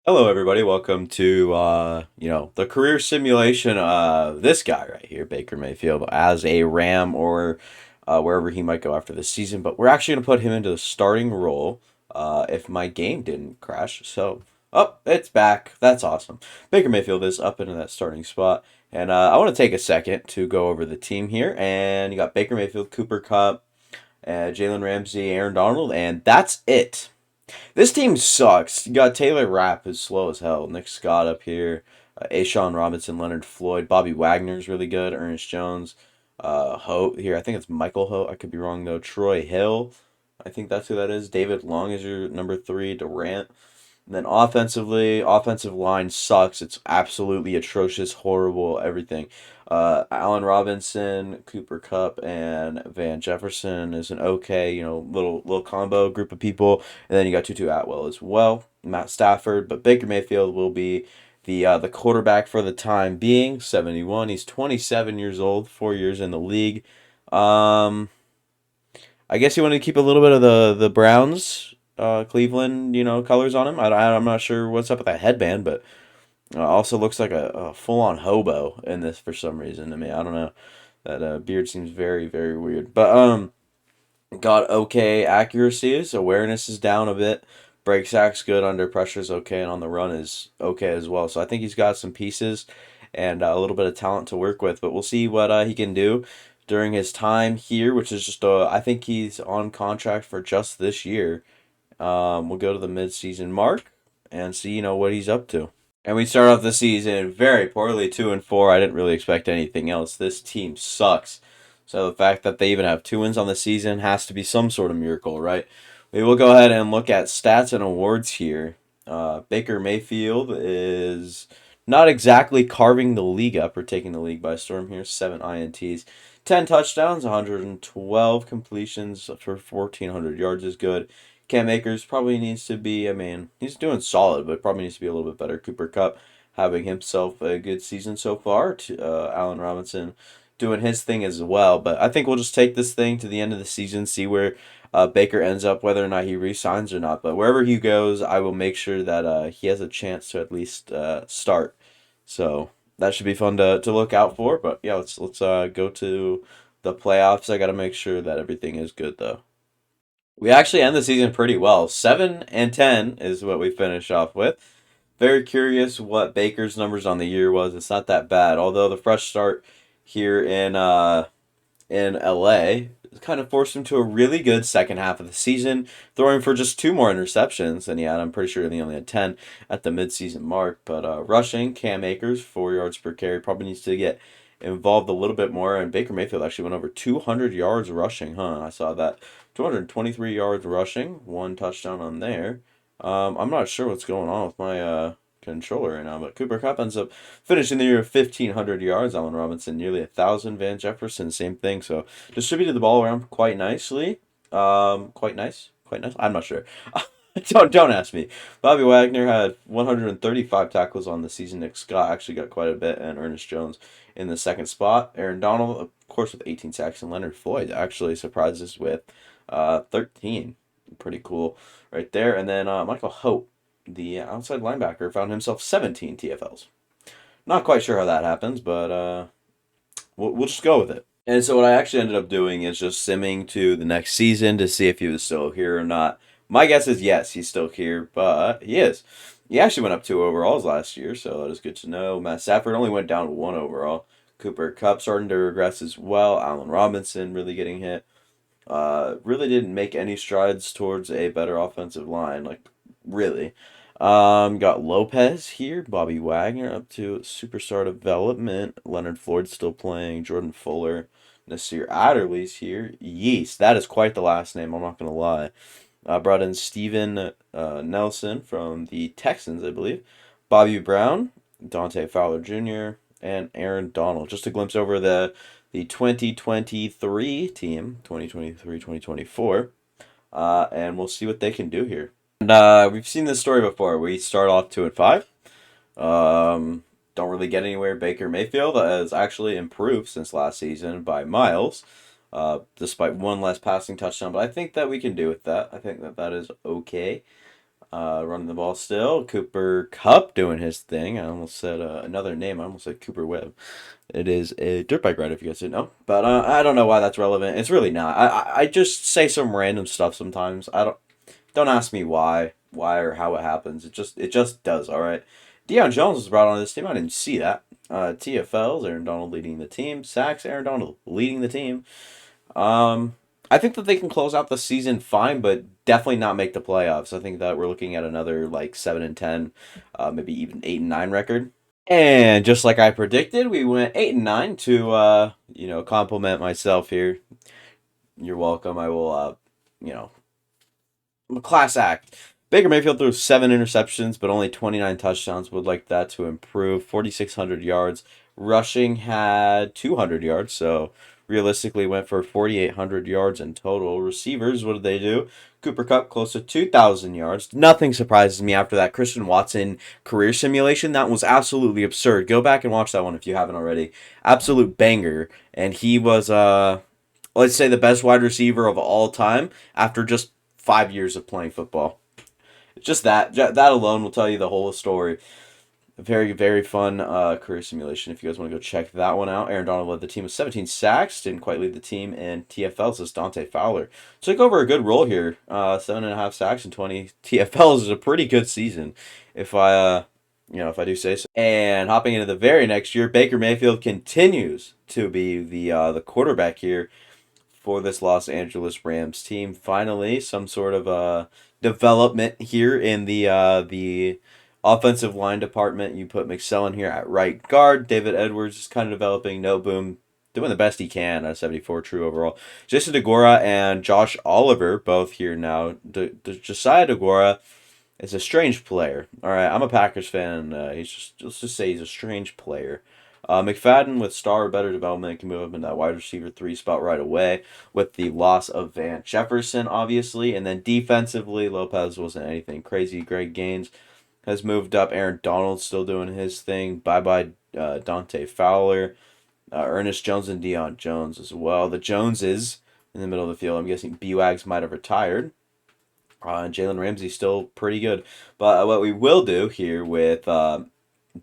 Hello, everybody. Welcome to the career simulation of this guy right here, Baker Mayfield, as a Ram or wherever he might go after the season. But we're actually going to put him into the starting role if my game didn't crash. So, it's back. That's awesome. Baker Mayfield is up into that starting spot, and I want to take a second to go over the team here. And you got Baker Mayfield, Cooper Kupp, Jalen Ramsey, Aaron Donald, and that's it. This team sucks. You got Taylor Rapp, who's slow as hell. Nick Scott up here. Ashawn Robinson, Leonard Floyd. Bobby Wagner's really good. Ernest Jones. Hope here. I think it's Michael Hope. I could be wrong, though. Troy Hill. I think that's who that is. David Long is your number three. Durant. And then offensively, offensive line sucks. It's absolutely atrocious, horrible, everything. Allen Robinson, Cooper Kupp, and Van Jefferson is an okay, little combo group of people. And then you got Tutu Atwell as well, Matt Stafford. But Baker Mayfield will be the quarterback for the time being. 71. He's 27 years old, 4 years in the league. Um, I guess you want to keep a little bit of the Browns, Cleveland, colors on him. I'm not sure what's up with that headband, but also looks like a full on hobo in this for some reason to me. I don't know. That beard seems very very weird, but got okay accuracy. His awareness is down a bit. Break sack's good. Under pressure is okay, and on the run is okay as well. So I think he's got some pieces and a little bit of talent to work with. But we'll see what he can do during his time here, which is just I think he's on contract for just this year. We'll go to the mid-season mark and see what he's up to. And we start off the season very poorly, 2-4. I didn't really expect anything else. This team sucks. So the fact that they even have two wins on the season has to be some sort of miracle, right? We will go ahead and look at stats and awards here. Baker Mayfield is not exactly carving the league up or taking the league by storm here. 7 INTs, 10 touchdowns, 112 completions for 1,400 yards is good. Cam Akers probably needs to be, I mean, he's doing solid, but probably needs to be a little bit better. Cooper Kupp having himself a good season so far. Allen Robinson doing his thing as well. But I think we'll just take this thing to the end of the season, see where Baker ends up, whether or not he resigns or not. But wherever he goes, I will make sure that he has a chance to at least start. So that should be fun to look out for. But yeah, let's go to the playoffs. I got to make sure that everything is good though. We actually end the season pretty well. 7-10 is what we finish off with. Very curious what Baker's numbers on the year was. It's not that bad, although the fresh start here in LA kind of forced him to a really good second half of the season, throwing for just two more interceptions than he had. I'm pretty sure he only had 10 at the midseason mark. But rushing, Cam Akers, 4 yards per carry, probably needs to get involved a little bit more. And Baker Mayfield actually went over 200 yards rushing, huh? I saw that. 223 yards rushing, one touchdown on there. I'm not sure what's going on with my controller right now, but Cooper Kupp ends up finishing the year with 1,500 yards. Allen Robinson nearly 1,000. Van Jefferson same thing. So distributed the ball around quite nicely. Quite nice. Quite nice. I'm not sure. Don't ask me. Bobby Wagner had 135 tackles on the season. Nick Scott actually got quite a bit, and Ernest Jones in the second spot. Aaron Donald, of course, with 18 sacks, and Leonard Floyd actually surprises with 13. Pretty cool right there. And then Michael Hope, the outside linebacker, found himself 17 TFLs. Not quite sure how that happens, but we'll just go with it. And so what I actually ended up doing is just simming to the next season to see if he was still here or not. My guess is yes, he's still here, but he is. He actually went up 2 overalls last year, so that is good to know. Matt Stafford only went down 1 overall. Cooper Kupp starting to regress as well. Allen Robinson really getting hit. Really didn't make any strides towards a better offensive line, like really. Got Lopez here, Bobby Wagner up to superstar development. Leonard Floyd still playing. Jordan Fuller, Nasir Adderley's here. Yeast, that is quite the last name. I'm not gonna lie. Brought in Steven Nelson from the Texans, I believe. Bobby Brown, Dante Fowler Jr., and Aaron Donald. Just a glimpse over the 2023 team, 2023-2024, and we'll see what they can do here. And we've seen this story before. We start off 2-5. Don't really get anywhere. Baker Mayfield has actually improved since last season by miles, despite one less passing touchdown. But I think that we can do with that. I think that is okay. running the ball still. Cooper Kupp doing his thing. I almost said another name. I almost said Cooper Webb. It is a dirt bike ride if you guys didn't know. But I don't know why that's relevant. It's really not. I just say some random stuff sometimes. Don't ask me why or how it happens. It just does. All right. Deion Jones was brought on this team. I didn't see that. TFLs, Aaron Donald leading the team. Sacks, Aaron Donald leading the team. Um, I think that they can close out the season fine, but definitely not make the playoffs. I think that we're looking at another like 7-10, maybe even 8-9 record. And just like I predicted, we went 8-9 to compliment myself here. You're welcome. I will you know I'm a class act. Baker Mayfield threw 7 interceptions, but only 29 touchdowns. Would like that to improve. 4,600 yards. Rushing had 200 yards, so realistically went for 4,800 yards in total. Receivers, what did they do? Cooper Kupp close to 2,000 yards. Nothing surprises me after that Christian Watson career simulation. That was absolutely absurd. Go back and watch that one if you haven't already. Absolute banger. And he was, let's say, the best wide receiver of all time after just 5 years of playing football. Just that alone will tell you the whole story. A very, very fun career simulation if you guys want to go check that one out. Aaron Donald led the team with 17 sacks, didn't quite lead the team, and TFLs is Dante Fowler. Took over a good role here. 7.5 sacks and 20 TFLs is a pretty good season, if I do say so. And hopping into the very next year, Baker Mayfield continues to be the quarterback here for this Los Angeles Rams team. Finally, some sort of development here in the offensive line department. You put McSellen here at right guard. David Edwards is kind of developing. No Boom doing the best he can at 74 true overall. Jason DeGuara and Josh Oliver both here now. Josiah DeGuara is a strange player. All right, I'm a Packers fan. Let's just say he's a strange player. McFadden with star or better development can move up in that wide receiver 3 spot right away with the loss of Van Jefferson, obviously. And then defensively, Lopez wasn't anything crazy. Greg Gaines has moved up. Aaron Donald still doing his thing. Bye-bye Dante Fowler. Ernest Jones and Deion Jones as well. The Joneses in the middle of the field. I'm guessing B-Wags might have retired. And Jalen Ramsey's still pretty good. But what we will do here with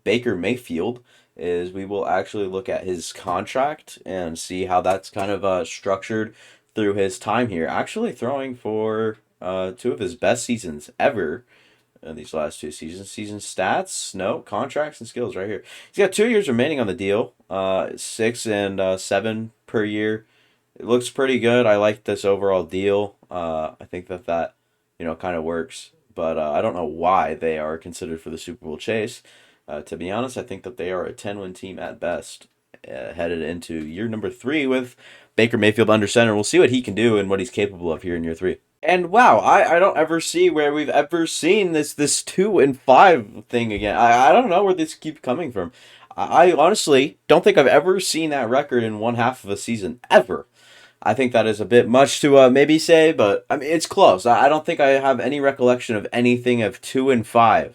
Baker Mayfield is we will actually look at his contract and see how that's kind of structured through his time here. Actually throwing for 2 of his best seasons ever in these last 2 seasons. Season stats, no, contracts and skills right here. He's got 2 years remaining on the deal, 6 and 7 per year. It looks pretty good. I like this overall deal. I think that kind of works. But I don't know why they are considered for the Super Bowl chase. To be honest, I think that they are a 10-win team at best, headed into year number 3 with Baker Mayfield under center. We'll see what he can do and what he's capable of here in year 3. And wow, I don't ever see where we've ever seen this 2-5 thing again. I don't know where this keeps coming from. I honestly don't think I've ever seen that record in one half of a season ever. I think that is a bit much to maybe say, but I mean it's close. I don't think I have any recollection of anything of 2-5.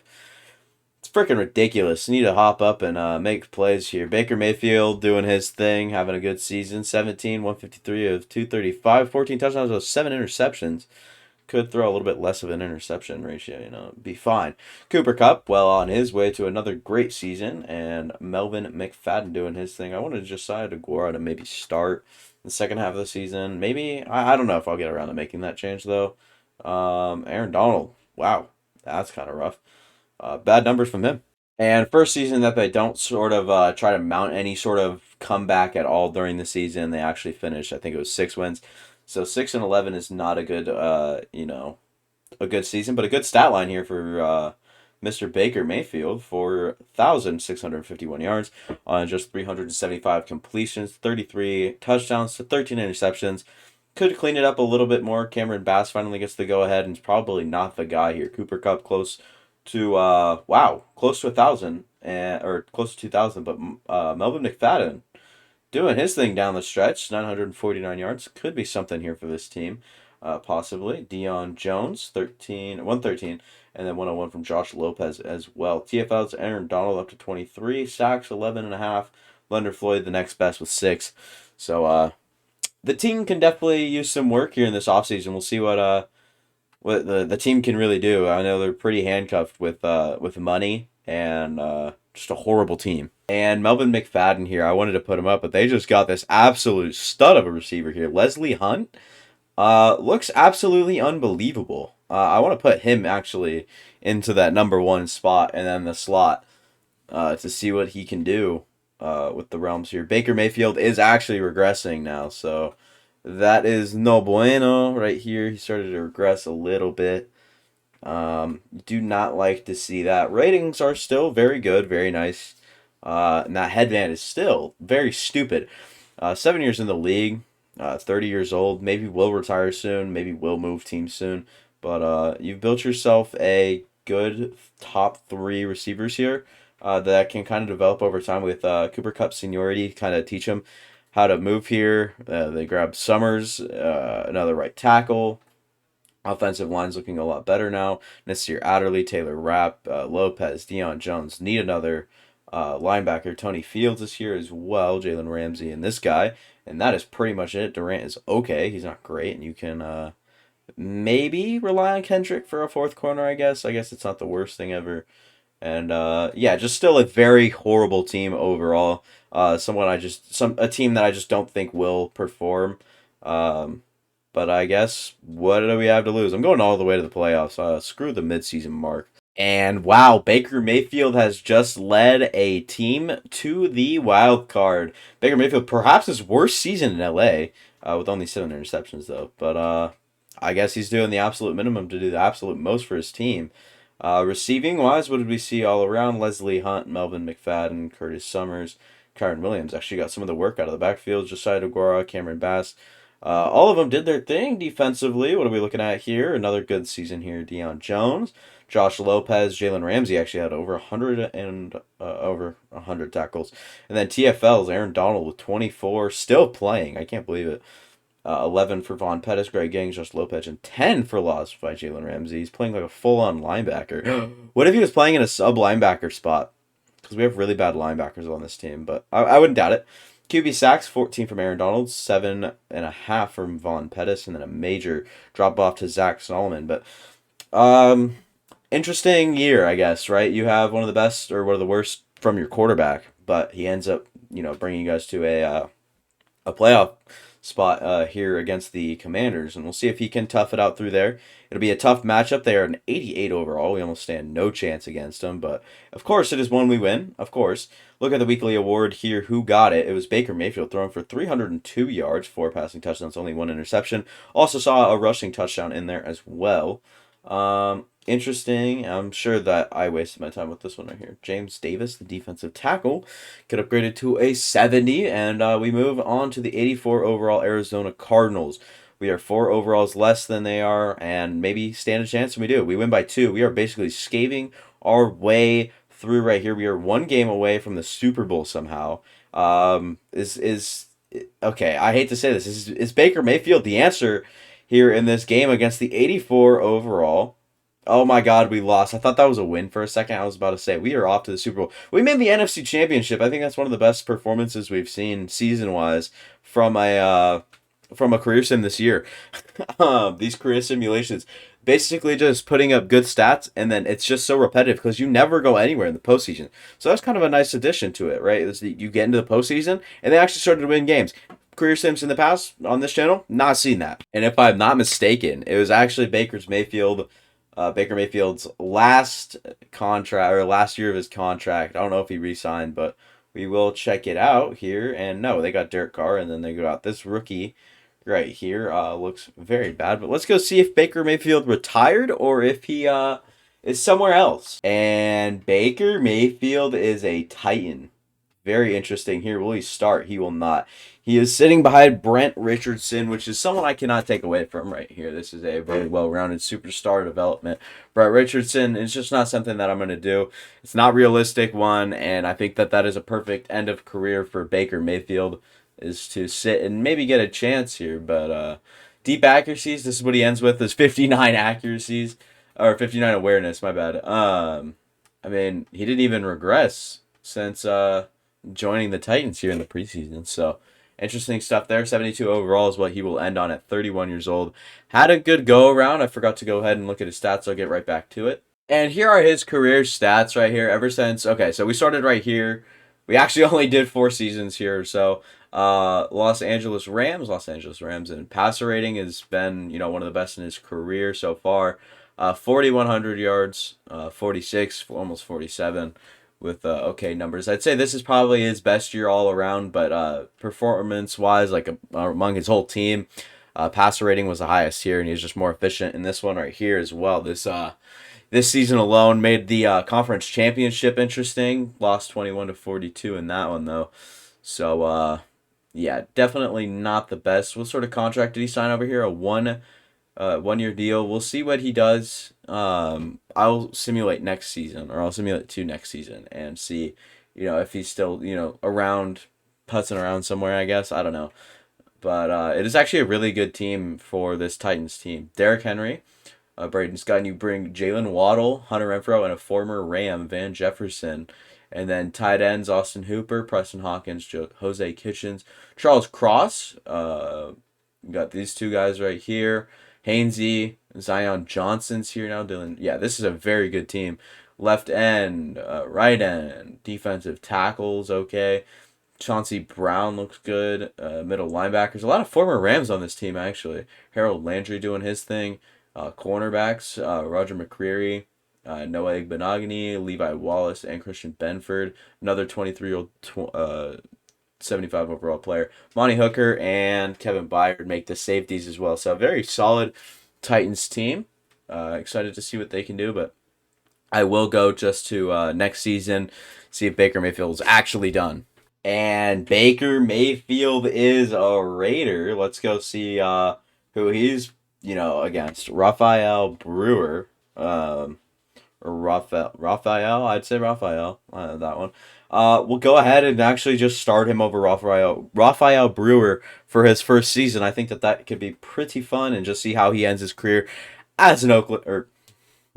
It's freaking ridiculous. Need to hop up and make plays here. Baker Mayfield doing his thing, having a good season. 17, 153 of 235, 14 touchdowns with 7 interceptions. Could throw a little bit less of an interception ratio, be fine. Cooper Kupp, well on his way to another great season, and Melvin McFadden doing his thing. I wanted Josiah DeGuara to maybe start the second half of the season. Maybe, I don't know if I'll get around to making that change, though. Aaron Donald, wow, that's kind of rough. Bad numbers from him. And first season that they don't sort of try to mount any sort of comeback at all during the season. They actually finished, I think it was 6 wins. So 6-11 is not a good, a good season, but a good stat line here for Mr. Baker Mayfield for 1,651 yards on just 375 completions, 33 touchdowns to 13 interceptions. Could clean it up a little bit more. Cameron Bass finally gets the go ahead and is probably not the guy here. Cooper Kupp close to close to 1,000 or close to 2,000, but Melvin McFadden doing his thing down the stretch, 949 yards. Could be something here for this team, possibly. Deion Jones, 113, and then 101 from Josh Lopez as well. TFL's Aaron Donald up to 23, sacks 11.5. Leonard Floyd the next best with 6. So the team can definitely use some work here in this offseason. We'll see what the team can really do. I know they're pretty handcuffed with money and just a horrible team. And Melvin McFadden here, I wanted to put him up, but they just got this absolute stud of a receiver here. Leslie Hunt looks absolutely unbelievable. I want to put him actually into that number one spot and then the slot to see what he can do with the Realms here. Baker Mayfield is actually regressing now, so that is no bueno right here. He started to regress a little bit. Do not like to see that. Ratings are still very good, very nice. And that headband is still very stupid. 7 years in the league, 30 years old. Maybe will retire soon. Maybe will move teams soon. But you've built yourself a good top three receivers here that can kind of develop over time with Cooper Kupp seniority, kind of teach him how to move here. They grabbed Summers, another right tackle. Offensive line's looking a lot better now. Nasir Adderley, Taylor Rapp, Lopez, Deion Jones need another linebacker. Tony Fields is here as well. Jalen Ramsey and this guy. And that is pretty much it. Durant is okay. He's not great. And you can maybe rely on Kendrick for a fourth corner, I guess. I guess it's not the worst thing ever. And yeah, just still a very horrible team overall. A team that I just don't think will perform. Um, but I guess what do we have to lose? I'm going all the way to the playoffs. Screw the midseason mark. And wow, Baker Mayfield has just led a team to the wild card. Baker Mayfield, perhaps his worst season in LA, with only 7 interceptions though. But I guess he's doing the absolute minimum to do the absolute most for his team. Receiving wise, what did we see all around? Leslie Hunt, Melvin McFadden, Curtis Summers, Kyron Williams actually got some of the work out of the backfield. Josiah DeGuara, Cameron Bass. All of them did their thing defensively. What are we looking at here? Another good season here. Deion Jones, Josh Lopez, Jalen Ramsey actually had over 100 tackles, and then TFL's Aaron Donald with 24, still playing. I can't believe it. 11 for Von Pettis, Greg Gings, Josh Lopez, and 10 for loss by Jalen Ramsey. He's playing like a full-on linebacker. What if he was playing in a sub-linebacker spot? Because we have really bad linebackers on this team, but I wouldn't doubt it. QB sacks, 14 from Aaron Donald, 7.5 from Von Pettis, and then a major drop-off to Zach Solomon. But interesting year, I guess, right? You have one of the best or one of the worst from your quarterback, but he ends up, bringing you guys to a playoff spot here against the Commanders, and we'll see if he can tough it out through there. It'll be a tough matchup. They are an 88 overall. We almost stand no chance against them, but of course it is one we win. Of course. Look at the weekly award here. Who got it? It was Baker Mayfield throwing for 302 yards, 4 passing touchdowns, only 1 interception. Also saw a rushing touchdown in there as well. Interesting. I'm sure that I wasted my time with this one right here. James Davis, the defensive tackle, get upgraded to a 70, and we move on to the 84 overall Arizona Cardinals. We are 4 overalls less than they are, and maybe stand a chance, and we do. We win by 2. We are basically scaving our way through right here. We are 1 game away from the Super Bowl somehow. Okay, I hate to say this. Is Baker Mayfield the answer here in this game against the 84 overall? Oh my God, we lost. I thought that was a win for a second. I was about to say we are off to the Super Bowl. We made the NFC Championship. I think that's one of the best performances we've seen season-wise from a career sim this year. These career simulations, basically just putting up good stats, and then it's just so repetitive because you never go anywhere in the postseason. So that's kind of a nice addition to it, right? You get into the postseason, and they actually started to win games. Career sims in the past on this channel, not seen that. And if I'm not mistaken, it was actually Baker Mayfield's last contract, or last year of his contract. I don't know if he re-signed, but we will check it out here. And no, they got Derek Carr, and then they got this rookie right here. Looks very bad, but let's go see if Baker Mayfield retired or if he is somewhere else. And Baker Mayfield is a Titan. Very interesting here. Will he start? He will not. He is sitting behind Brent Richardson, which is someone I cannot take away from right here. This is a very well-rounded superstar development. Brent Richardson is just not something that I'm going to do. It's not realistic, one, and I think that is a perfect end of career for Baker Mayfield, is to sit and maybe get a chance here. But deep accuracies, this is what he ends with, is 59 accuracies, or 59 awareness, my bad. I mean, he didn't even regress since joining the Titans here in the preseason. So Interesting stuff there. 72 overall is what he will end on at 31 years old. Had a good go around. I forgot to go ahead and look at his stats. I'll get right back to it. And here are his career stats right here. Ever since, okay, so we started right here. We actually only did 4 seasons here. So, Los Angeles Rams, and passer rating has been, one of the best in his career so far. 4,100 yards, 46, almost 47 with okay numbers. I'd say this is probably his best year all around, but performance wise, like among his whole team, passer rating was the highest here, and he's just more efficient in this one right here as well. This season alone made the conference championship interesting. Lost 21-42 in that one though. So yeah, definitely not the best. What sort of contract did he sign over here? A 1 year deal. We'll see what he does. I'll simulate next season, or I'll simulate 2 next season, and see, if he's still, around, putzing around somewhere. I guess I don't know, but it is actually a really good team for this Titans team. Derrick Henry, Braden Scott, and you bring Jalen Waddle, Hunter Renfrow, and a former Ram, Van Jefferson. And then tight ends, Austin Hooper, Preston Hawkins, Jose Kitchens, Charles Cross. We got these two guys right here. Hainsey, Zion Johnson's here now. Dylan, yeah, this is a very good team. Left end, right end, defensive tackles, okay. Chauncey Brown looks good. Middle linebackers. A lot of former Rams on this team, actually. Harold Landry doing his thing. Cornerbacks, Roger McCreary, Noah Igbenogany, Levi Wallace, and Christian Benford. Another 23-year-old 75 overall player. Monty Hooker and Kevin Byard make the safeties as well. So a very solid Titans team. Excited to see what they can do, but I will go just to next season, see if Baker Mayfield is actually done. And Baker Mayfield is a Raider. Let's go see who he's, against. Raphael Brewer. Or Raphael, I'd say Raphael, that one. We'll go ahead and actually just start him over Raphael Brewer for his first season. I think that could be pretty fun, and just see how he ends his career as an Oakland or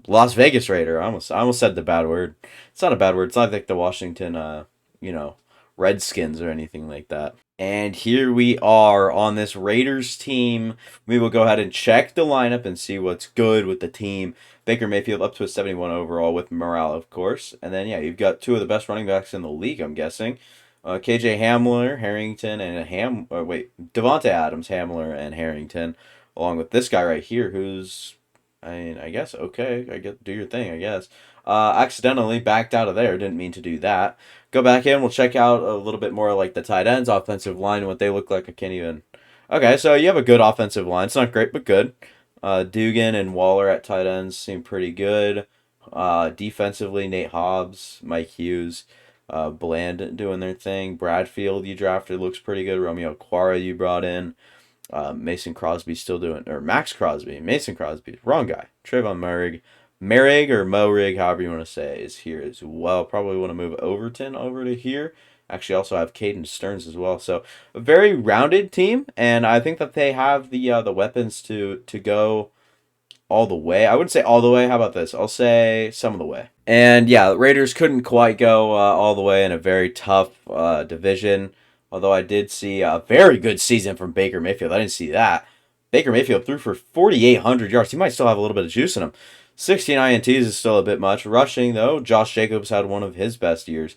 Las Vegas Raider. I almost said the bad word. It's not a bad word. It's not like the Washington, you know, Redskins or anything like that. And here we are on this Raiders team. We will go ahead and check the lineup and see what's good with the team. Baker Mayfield up to a 71 overall with morale, of course. And then, yeah, you've got two of the best running backs in the league, I'm guessing. KJ Hamler, Harrington, and Devontae Adams, Hamler, and Harrington, along with this guy right here, who's, I guess, okay. Do your thing, I guess. Accidentally backed out of there. Didn't mean to do that. Go back in. We'll check out a little bit more like the tight ends, offensive line, what they look like. I can't even. Okay, so you have a good offensive line. It's not great, but good. Dugan and Waller at tight ends seem pretty good. Defensively, Nate Hobbs, Mike Hughes, Bland doing their thing. Bradfield you drafted looks pretty good. Romeo Quara you brought in. Mason Crosby still doing, or Max Crosby, Mason Crosby, wrong guy. Trayvon Merrig or Morig, however you want to say, is here as well. Probably want to move Overton over to here. Actually, also have Caden Stearns as well. So a very rounded team, and I think that they have the weapons to go all the way. I wouldn't say all the way. How about this? I'll say some of the way. And yeah, the Raiders couldn't quite go all the way in a very tough division. Although I did see a very good season from Baker Mayfield. I didn't see that. Baker Mayfield threw for 4,800 yards. He might still have a little bit of juice in him. 16 INTs is still a bit much. Rushing, though, Josh Jacobs had one of his best years.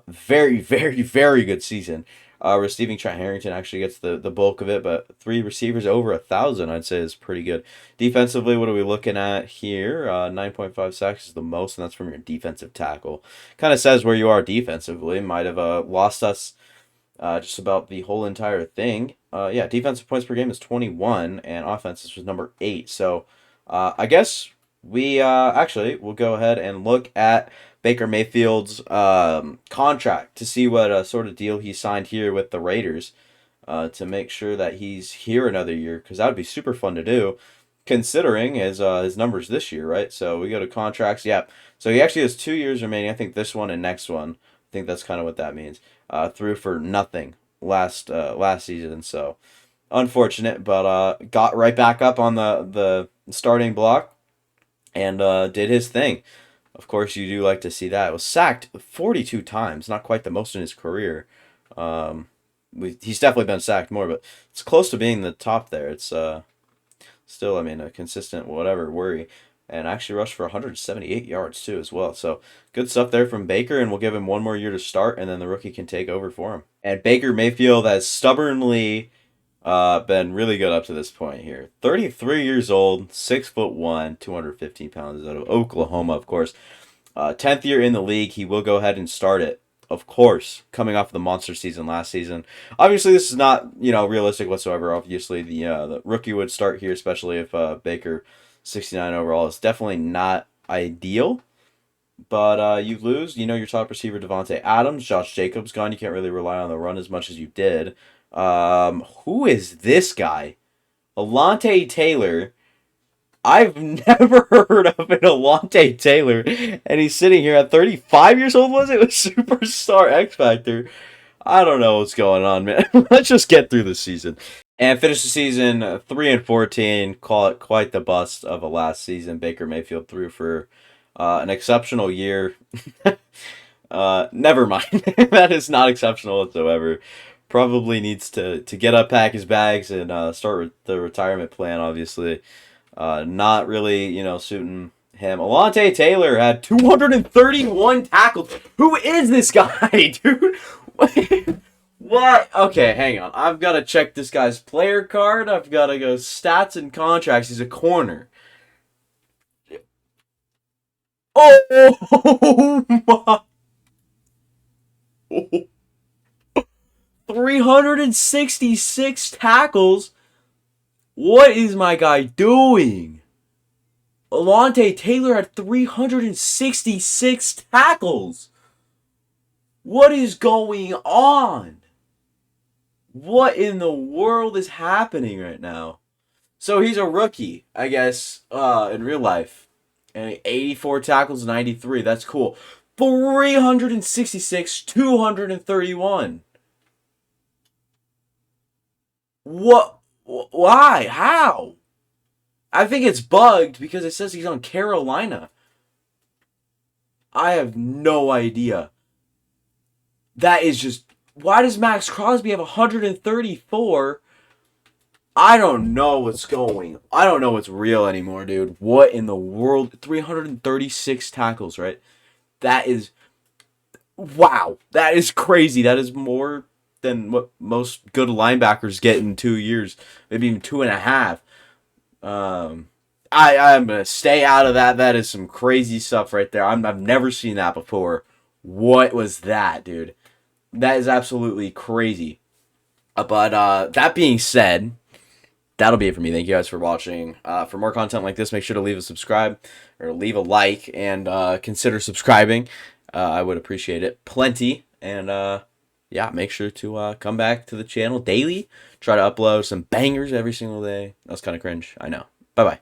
Very, very, very good season. Receiving, Trent Harrington actually gets the bulk of it, but 3 receivers over 1,000, I'd say, is pretty good. Defensively, what are we looking at here? 9.5 sacks is the most, and that's from your defensive tackle. Kind of says where you are defensively. Might have lost us just about the whole entire thing. Yeah, defensive points per game is 21, and offense was number 8. So I guess we'll go ahead and look at Baker Mayfield's contract to see what sort of deal he signed here with the Raiders to make sure that he's here another year, because that would be super fun to do, considering his numbers this year, right? So we go to contracts. Yeah, so he actually has 2 years remaining. I think this one and next one. I think that's kind of what that means. Threw for nothing last season, so unfortunate, but got right back up on the starting block and did his thing. Of course, you do like to see that. It was sacked 42 times, not quite the most in his career. he's definitely been sacked more, but it's close to being the top there. It's still, I mean, a consistent whatever worry. And actually rushed for 178 yards too as well. So good stuff there from Baker, and we'll give him one more year to start, and then the rookie can take over for him. And Baker Mayfield has stubbornly been really good up to this point here. 33 years old, 6'1", 215 pounds, out of Oklahoma, of course. 10th year in the league, he will go ahead and start it. Of course, coming off the monster season last season. Obviously, this is not realistic whatsoever. Obviously, the rookie would start here, especially if Baker 69 overall is definitely not ideal. But you lose, your top receiver Devontae Adams, Josh Jacobs gone. You can't really rely on the run as much as you did. Who is this guy? Alontae Taylor. I've never heard of an Alontae Taylor, and he's sitting here at 35 years old, was it? With Superstar X Factor. I don't know what's going on, man. Let's just get through the season. And finish the season 3-14. Call it quite the bust of a last season. Baker Mayfield threw for an exceptional year. Never mind. That is not exceptional whatsoever. Probably needs to get up, pack his bags, and start the retirement plan, obviously. Not really, suiting him. Alontae Taylor had 231 tackles. Who is this guy, dude? What? Okay, hang on. I've got to check this guy's player card. I've got to go stats and contracts. He's a corner. Oh my. 366 tackles. What is my guy doing? Alontae Taylor had 366 tackles. What is going on? What in the world is happening right now? So he's a rookie, I guess, in real life. And 84 tackles, 93. That's cool. 366, 231. What? Why? How? I think it's bugged because it says he's on Carolina. I have no idea. That is just... Why does Max Crosby have 134? I don't know what's going... I don't know what's real anymore, dude. What in the world? 336 tackles, right? That is... Wow. That is crazy. That is more than what most good linebackers get in 2 years. Maybe even 2.5. I'm gonna stay out of that. That is some crazy stuff right there. I've never seen that before. What was that, dude? That is absolutely crazy. But that being said, that'll be it for me. Thank you guys for watching. For more content like this, make sure to leave a subscribe or leave a like and consider subscribing. I would appreciate it plenty. And yeah, make sure to come back to the channel daily. Try to upload some bangers every single day. That's kind of cringe. I know. Bye-bye.